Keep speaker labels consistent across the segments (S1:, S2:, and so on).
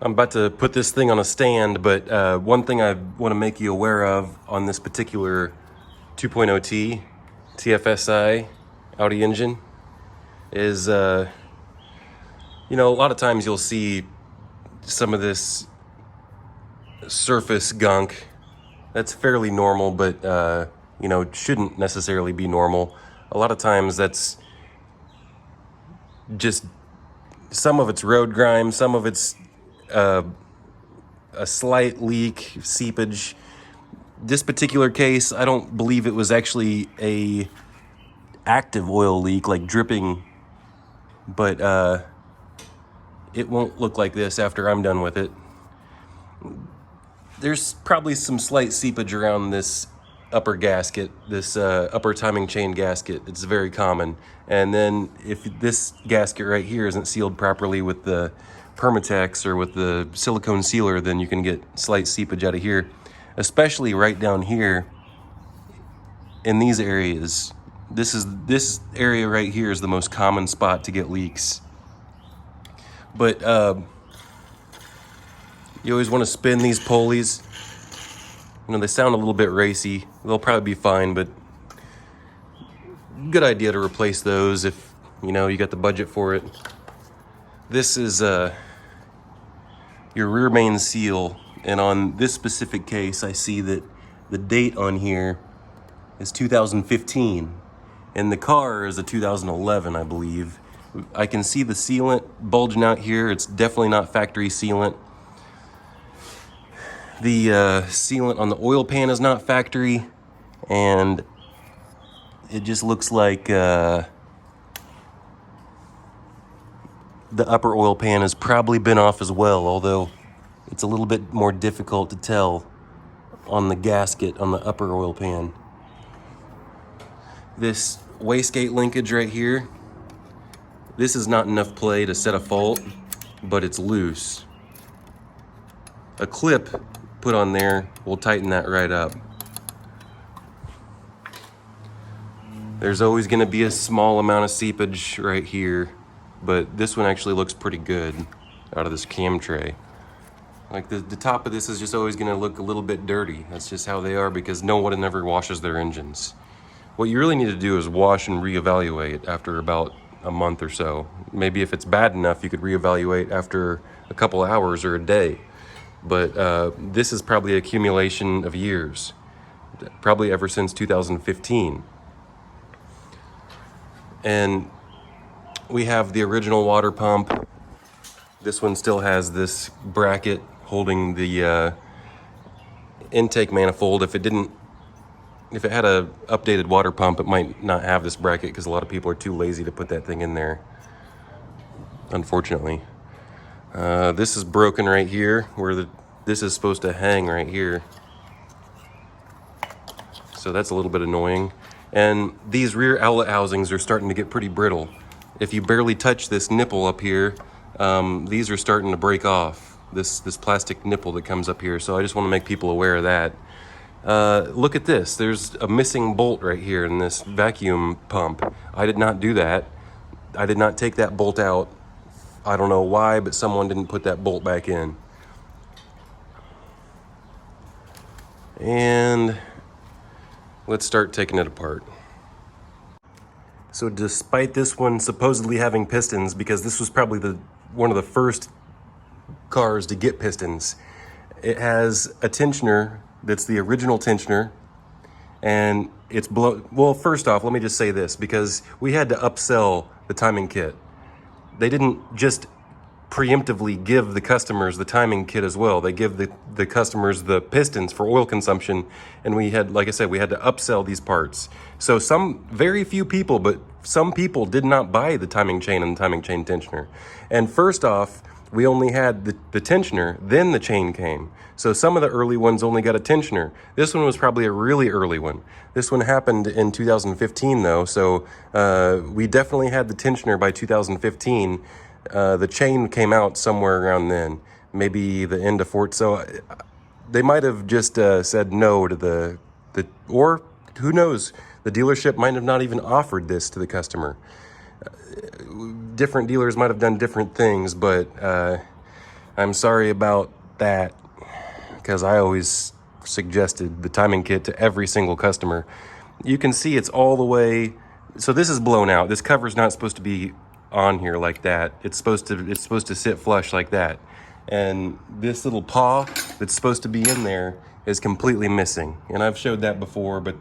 S1: I'm about to put this thing on a stand, but one thing I want to make you aware of on this particular 2.0T TFSI Audi engine is, a lot of times you'll see some of this surface gunk that's fairly normal, but, shouldn't necessarily be normal. A lot of times that's just some of it's road grime, some of it's a slight leak, seepage. This particular case, I don't believe it was actually a active oil leak, like dripping, but it won't look like this after I'm done with it. There's probably some slight seepage around this upper gasket, this upper timing chain gasket. It's very common. And then if this gasket right here isn't sealed properly with the Permatex or with the silicone sealer, then you can get slight seepage out of here, especially right down here in these areas. This area right here is the most common spot to get leaks. But you always want to spin these pulleys. They sound a little bit racy. They'll probably be fine, but good idea to replace those if you got the budget for it. This is your rear main seal, and on this specific case I see that the date on here is 2015 and the car is a 2011, I believe. I can see the sealant bulging out here. It's definitely not factory sealant. The sealant on the oil pan is not factory, and it just looks like the upper oil pan has probably been off as well, although it's a little bit more difficult to tell on the gasket on the upper oil pan. This wastegate linkage right here, this is not enough play to set a fault, but it's loose. A clip put on there will tighten that right up. There's always going to be a small amount of seepage right here, but this one actually looks pretty good out of this cam tray. Like the top of this is just always going to look a little bit dirty. That's just how they are, because no one ever washes their engines. What you really need to do is wash and reevaluate after about a month or so. Maybe if it's bad enough, you could reevaluate after a couple hours or a day. But this is probably accumulation of years, probably ever since 2015. And we have the original water pump. This one still has this bracket holding the intake manifold. If it had a updated water pump, it might not have this bracket because a lot of people are too lazy to put that thing in there, unfortunately. This is broken right here where this is supposed to hang right here. So that's a little bit annoying. And these rear outlet housings are starting to get pretty brittle. If you barely touch this nipple up here, these are starting to break off, this plastic nipple that comes up here. So I just want to make people aware of that. Look at this. There's a missing bolt right here in this vacuum pump. I did not do that. I did not take that bolt out. I don't know why, but someone didn't put that bolt back in. And let's start taking it apart. So despite this one supposedly having pistons, because this was probably one of the first cars to get pistons, it has a tensioner that's the original tensioner, and it's well, first off, let me just say this, because we had to upsell the timing kit. They didn't just preemptively give the customers the timing kit as well. They give the customers the pistons for oil consumption, and we had, like I said, we had to upsell these parts. So very few people, but some people did not buy the timing chain and the timing chain tensioner. And first off, we only had the tensioner, then the chain came. So some of the early ones only got a tensioner. This one was probably a really early one. This one happened in 2015 though, so we definitely had the tensioner by 2015. The chain came out somewhere around then, maybe the end of Fort. So they might have just said no to or who knows, the dealership might have not even offered this to the customer. Different dealers might have done different things, but I'm sorry about that, because I always suggested the timing kit to every single customer. You can see it's all the way, so this is blown out. This cover's not supposed to be on here like that. It's supposed to sit flush like that. And this little paw that's supposed to be in there is completely missing. And I've showed that before, but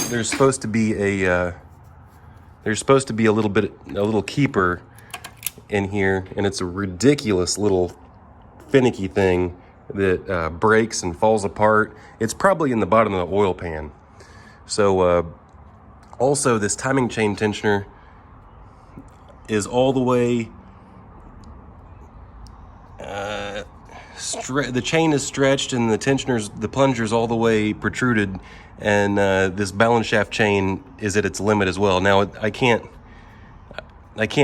S1: there's supposed to be a little keeper in here, and it's a ridiculous little finicky thing that breaks and falls apart. It's probably in the bottom of the oil pan. So also this timing chain tensioner is all the way, the chain is stretched and the plunger's all the way protruded, and this balance shaft chain is at its limit as well. Now I can't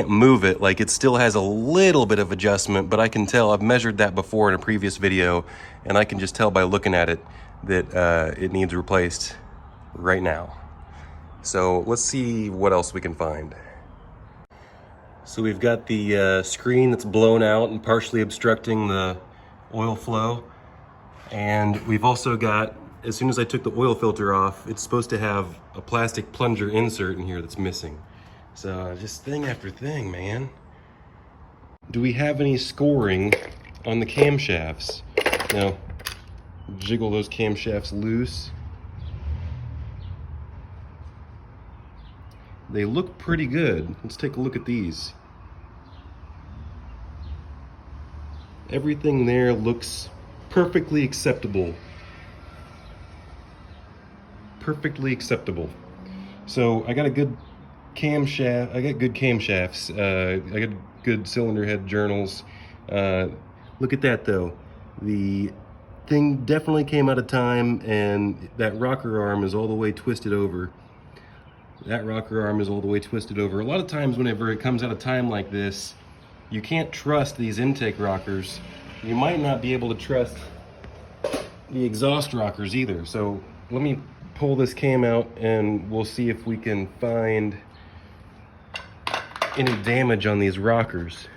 S1: move it, like it still has a little bit of adjustment, but I can tell, I've measured that before in a previous video, and I can just tell by looking at it that it needs replaced right now. So let's see what else we can find. So we've got the screen that's blown out and partially obstructing the oil flow. And we've also got, as soon as I took the oil filter off, it's supposed to have a plastic plunger insert in here that's missing. So just thing after thing, man. Do we have any scoring on the camshafts? Now, jiggle those camshafts loose. They look pretty good. Let's take a look at these. Everything there looks perfectly acceptable. Perfectly acceptable. So I got a good camshaft. I got good camshafts. I got good cylinder head journals. Look at that though. The thing definitely came out of time, and that rocker arm is all the way twisted over. That rocker arm is all the way twisted over. A lot of times whenever it comes out of time like this, you can't trust these intake rockers. You might not be able to trust the exhaust rockers either. So let me pull this cam out and we'll see if we can find any damage on these rockers.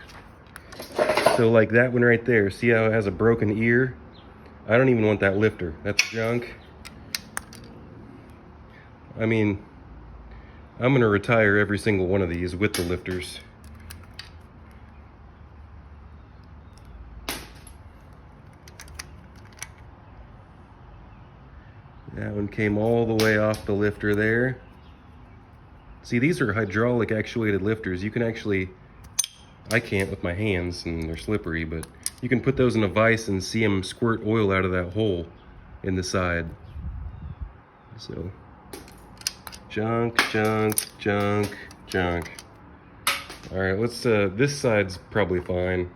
S1: So like that one right there, see how it has a broken ear? I don't even want that lifter. That's junk. I mean, I'm gonna retire every single one of these with the lifters. That one came all the way off the lifter there. See, these are hydraulic actuated lifters. You can actually, I can't with my hands and they're slippery, but you can put those in a vise and see them squirt oil out of that hole in the side. So, junk, junk, junk, junk. All right, let's, this side's probably fine.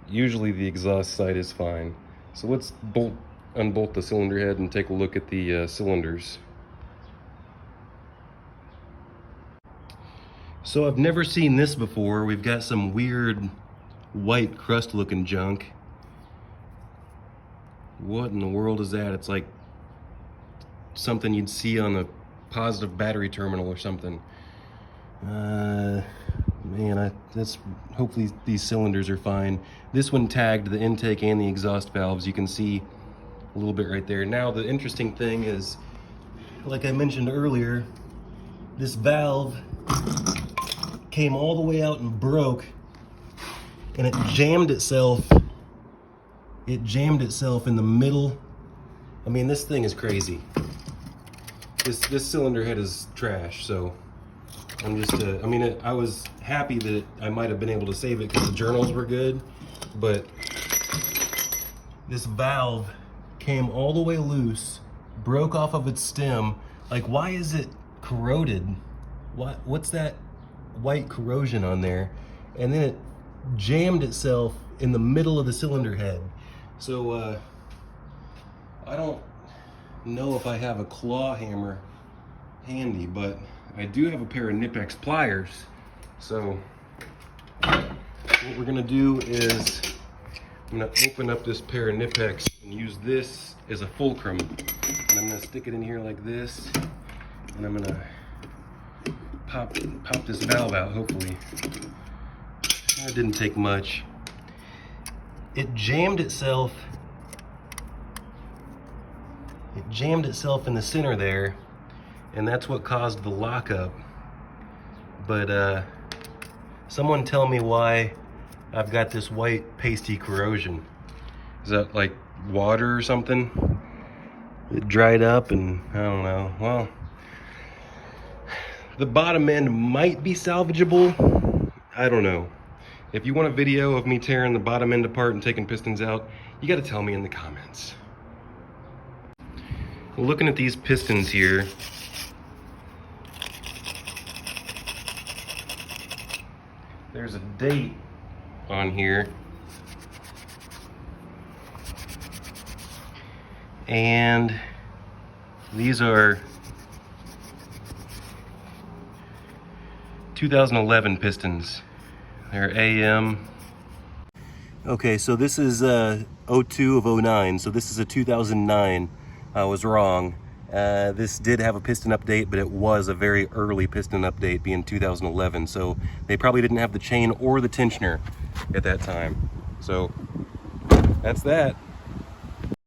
S1: Usually the exhaust side is fine. So let's unbolt the cylinder head and take a look at the cylinders. So I've never seen this before. We've got some weird white crust looking junk. What in the world is that? It's like something you'd see on a positive battery terminal or something. Man, hopefully these cylinders are fine. This one tagged the intake and the exhaust valves. You can see a little bit right there. Now the interesting thing is, like I mentioned earlier, this valve came all the way out and broke, and it jammed itself. It jammed itself in the middle. I mean, this thing is crazy. This cylinder head is trash, so I'm just, I mean, I was happy that I might have been able to save it because the journals were good, but this valve came all the way loose, broke off of its stem. Like, why is it corroded? What's that white corrosion on there? And then it jammed itself in the middle of the cylinder head. So I don't know if I have a claw hammer handy, but I do have a pair of Nipex pliers. So what we're gonna do is I'm gonna open up this pair of Nipex and use this as a fulcrum. And I'm gonna stick it in here like this, and I'm gonna pop this valve out, hopefully. That didn't take much. it jammed itself. It jammed itself in the center there, and that's what caused the lockup. But someone tell me why I've got this white pasty corrosion. Is that like water or something? It dried up and I don't know. Well, the bottom end might be salvageable. I don't know. If you want a video of me tearing the bottom end apart and taking pistons out, you gotta tell me in the comments. Well, looking at these pistons here, there's a date on here. And these are 2011 pistons. They're AM. Okay, so this is 02 of 09, so this is a 2009. I was wrong. This did have a piston update, but it was a very early piston update, being 2011, so they probably didn't have the chain or the tensioner at that time. So that's that.